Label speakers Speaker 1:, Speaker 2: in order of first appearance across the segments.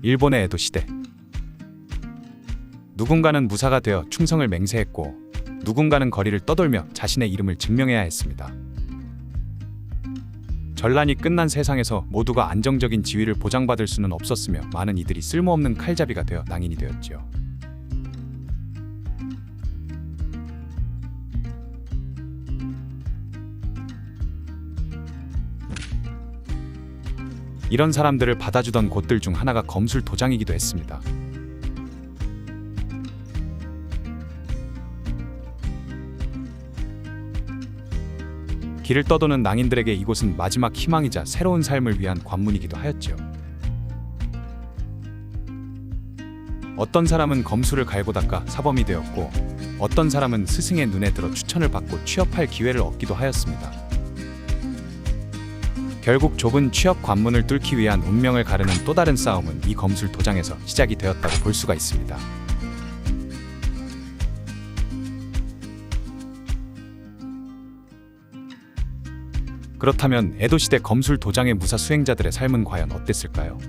Speaker 1: 일본의 에도 시대. 누군가는 무사가 되어 충성을 맹세했고 누군가는 거리를 떠돌며 자신의 이름을 증명해야 했습니다. 전란이 끝난 세상에서 모두가 안정적인 지위를 보장받을 수는 없었으며 많은 이들이 쓸모없는 칼잡이가 되어 낭인이 되었지요. 이런 사람들을 받아주던 곳들 중 하나가 검술 도장이기도 했습니다. 길을 떠도는 낭인들에게 이곳은 마지막 희망이자 새로운 삶을 위한 관문이기도 하였지요. 어떤 사람은 검술을 갈고 닦아 사범이 되었고 어떤 사람은 스승의 눈에 들어 추천을 받고 취업할 기회를 얻기도 하였습니다. 결국 좁은 취업 관문을 뚫기 위한 운명을 가르는 또 다른 싸움은 이 검술 도장에서 시작이 되었다고 볼 수가 있습니다. 그렇다면 에도시대 검술 도장의 무사 수행자들의 삶은 과연 어땠을까요?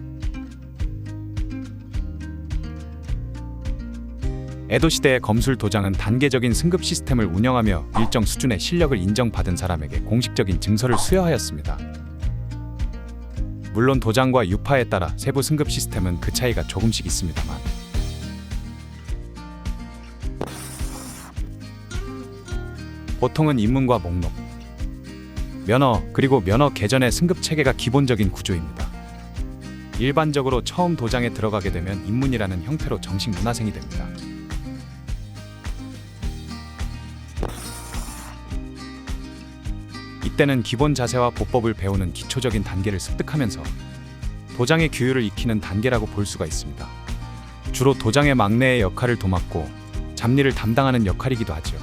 Speaker 1: 에도시대의 검술 도장은 단계적인 승급 시스템을 운영하며 일정 수준의 실력을 인정받은 사람에게 공식적인 증서를 수여하였습니다. 물론 도장과 유파에 따라 세부 승급 시스템은 그 차이가 조금씩 있습니다만 보통은 입문과 목록, 면허, 그리고 면허 개전의 승급 체계가 기본적인 구조입니다. 일반적으로 처음 도장에 들어가게 되면 입문이라는 형태로 정식 문화생이 됩니다. 이때는 기본 자세와 보법을 배우는 기초적인 단계를 습득하면서 도장의 규율을 익히는 단계라고 볼 수가 있습니다. 주로 도장의 막내의 역할을 도맡고 잡일을 담당하는 역할이기도 하죠.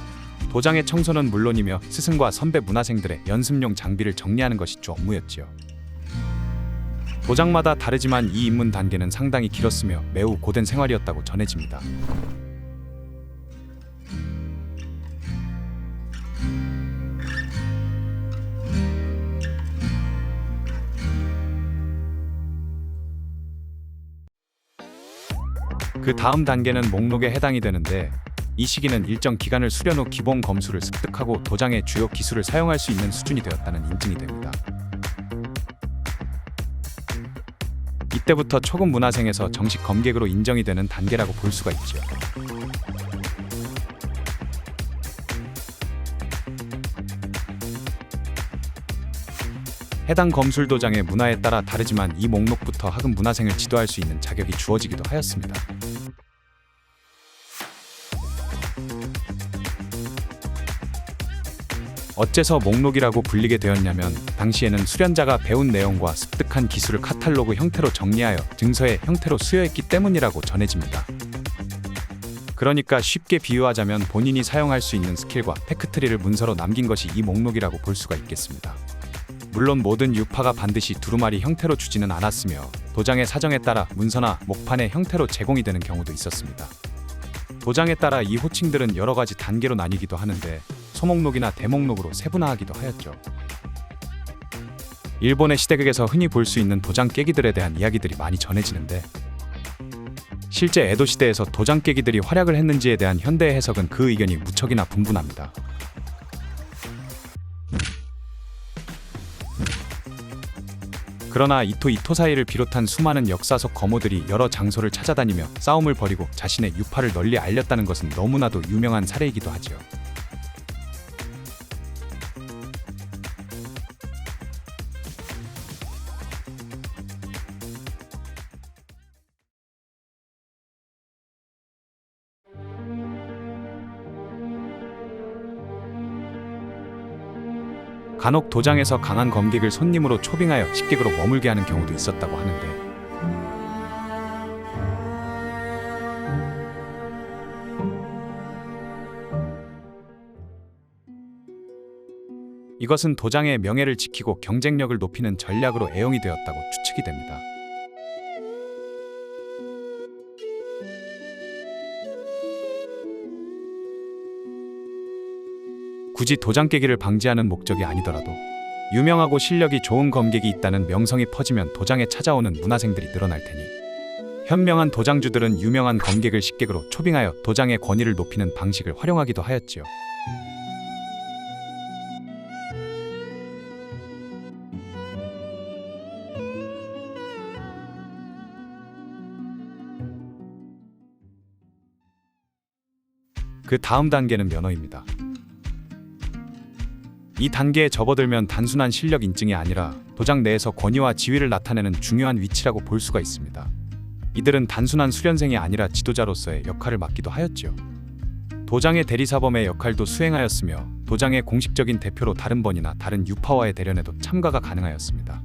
Speaker 1: 도장의 청소는 물론이며 스승과 선배 문화생들의 연습용 장비를 정리하는 것이 주 업무였지요. 도장마다 다르지만 이 입문 단계는 상당히 길었으며 매우 고된 생활이었다고 전해집니다. 그 다음 단계는 목록에 해당이 되는데 이 시기는 일정 기간을 수련 후 기본 검술을 습득하고 도장의 주요 기술을 사용할 수 있는 수준이 되었다는 인증이 됩니다. 이때부터 초급 문화생에서 정식 검객으로 인정이 되는 단계라고 볼 수가 있죠. 해당 검술 도장의 문화에 따라 다르지만 이 목록부터 하급 문화생을 지도할 수 있는 자격이 주어지기도 하였습니다. 어째서 목록이라고 불리게 되었냐면 당시에는 수련자가 배운 내용과 습득한 기술을 카탈로그 형태로 정리하여 증서의 형태로 수여했기 때문이라고 전해집니다. 그러니까 쉽게 비유하자면 본인이 사용할 수 있는 스킬과 팩트리를 문서로 남긴 것이 이 목록이라고 볼 수가 있겠습니다. 물론 모든 유파가 반드시 두루마리 형태로 주지는 않았으며 도장의 사정에 따라 문서나 목판의 형태로 제공이 되는 경우도 있었습니다. 도장에 따라 이 호칭들은 여러 가지 단계로 나뉘기도 하는데 소목록이나 대목록으로 세분화하기도 하였죠. 일본의 시대극에서 흔히 볼 수 있는 도장 깨기들에 대한 이야기들이 많이 전해지는데 실제 에도 시대에서 도장 깨기들이 활약을 했는지에 대한 현대의 해석은 그 의견이 무척이나 분분합니다. 그러나 이토사이를 비롯한 수많은 역사 속 거모들이 여러 장소를 찾아다니며 싸움을 벌이고 자신의 유파를 널리 알렸다는 것은 너무나도 유명한 사례이기도 하지요. 간혹 도장에서 강한 검객을 손님으로 초빙하여 식객으로 머물게 하는 경우도 있었다고 하는데 이것은 도장의 명예를 지키고 경쟁력을 높이는 전략으로 애용이 되었다고 추측이 됩니다. 굳이 도장 깨기를 방지하는 목적이 아니더라도 유명하고 실력이 좋은 검객이 있다는 명성이 퍼지면 도장에 찾아오는 문화생들이 늘어날 테니 현명한 도장주들은 유명한 검객을 식객으로 초빙하여 도장의 권위를 높이는 방식을 활용하기도 하였지요. 그 다음 단계는 면허입니다. 이 단계에 접어들면 단순한 실력 인증이 아니라 도장 내에서 권위와 지위를 나타내는 중요한 위치라고 볼 수가 있습니다. 이들은 단순한 수련생이 아니라 지도자로서의 역할을 맡기도 하였지요. 도장의 대리사범의 역할도 수행하였으며 도장의 공식적인 대표로 다른 번이나 다른 유파와의 대련에도 참가가 가능하였습니다.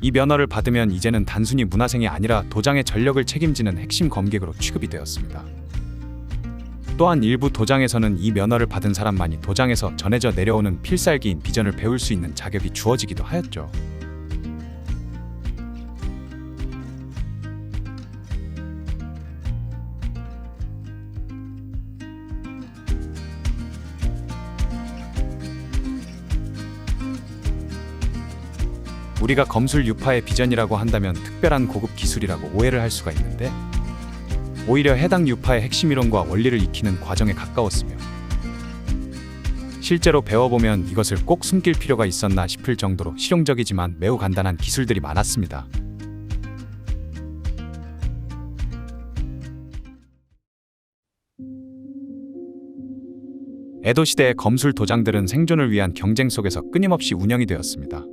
Speaker 1: 이 면허를 받으면 이제는 단순히 문화생이 아니라 도장의 전력을 책임지는 핵심 검객으로 취급이 되었습니다. 또한 일부 도장에서는 이 면허를 받은 사람만이 도장에서 전해져 내려오는 필살기인 비전을 배울 수 있는 자격이 주어지기도 하였죠. 우리가 검술 유파의 비전이라고 한다면 특별한 고급 기술이라고 오해를 할 수가 있는데, 오히려 해당 유파의 핵심 이론과 원리를 익히는 과정에 가까웠으며, 실제로 배워보면 이것을 꼭 숨길 필요가 있었나 싶을 정도로 실용적이지만 매우 간단한 기술들이 많았습니다. 에도 시대의 검술 도장들은 생존을 위한 경쟁 속에서 끊임없이 운영이 되었습니다.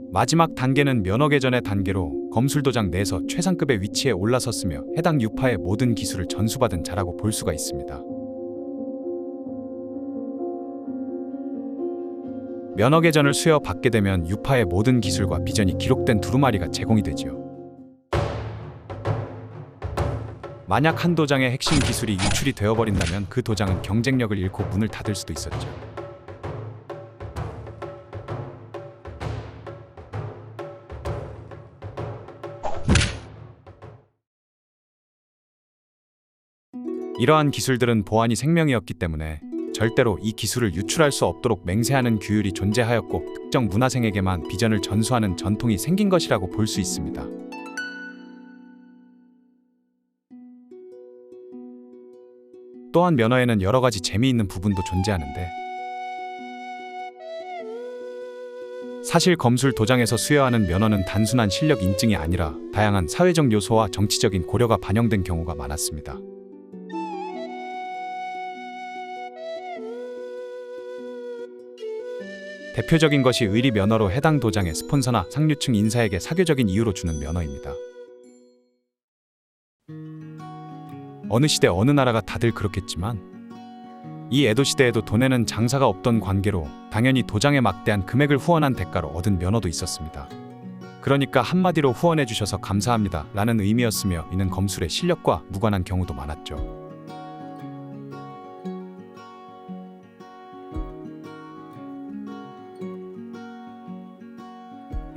Speaker 1: 마지막 단계는 면허개전의 단계로 검술도장 내에서 최상급의 위치에 올라섰으며 해당 유파의 모든 기술을 전수받은 자라고 볼 수가 있습니다. 면허개전을 수여받게 되면 유파의 모든 기술과 비전이 기록된 두루마리가 제공이 되지요. 만약 한 도장의 핵심 기술이 유출이 되어버린다면 그 도장은 경쟁력을 잃고 문을 닫을 수도 있었죠. 이러한 기술들은 보안이 생명이었기 때문에 절대로 이 기술을 유출할 수 없도록 맹세하는 규율이 존재하였고, 특정 문화생에게만 비전을 전수하는 전통이 생긴 것이라고 볼 수 있습니다. 또한 면허에는 여러 가지 재미있는 부분도 존재하는데, 사실 검술 도장에서 수여하는 면허는 단순한 실력 인증이 아니라 다양한 사회적 요소와 정치적인 고려가 반영된 경우가 많았습니다. 대표적인 것이 의리 면허로 해당 도장의 스폰서나 상류층 인사에게 사교적인 이유로 주는 면허입니다. 어느 시대 어느 나라가 다들 그렇겠지만, 이 에도 시대에도 돈에는 장사가 없던 관계로 당연히 도장에 막대한 금액을 후원한 대가로 얻은 면허도 있었습니다. 그러니까 한마디로 후원해 주셔서 감사합니다 라는 의미였으며, 이는 검술의 실력과 무관한 경우도 많았죠.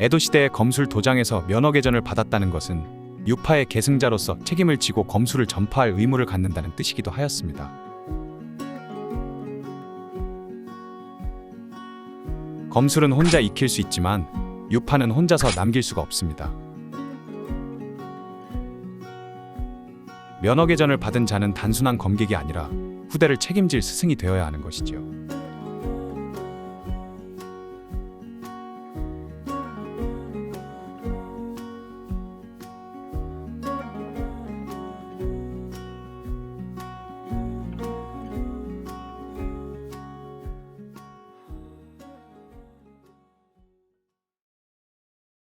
Speaker 1: 에도 시대의 검술 도장에서 면허개전을 받았다는 것은 유파의 계승자로서 책임을 지고 검술을 전파할 의무를 갖는다는 뜻이기도 하였습니다. 검술은 혼자 익힐 수 있지만 유파는 혼자서 남길 수가 없습니다. 면허개전을 받은 자는 단순한 검객이 아니라 후대를 책임질 스승이 되어야 하는 것이지요.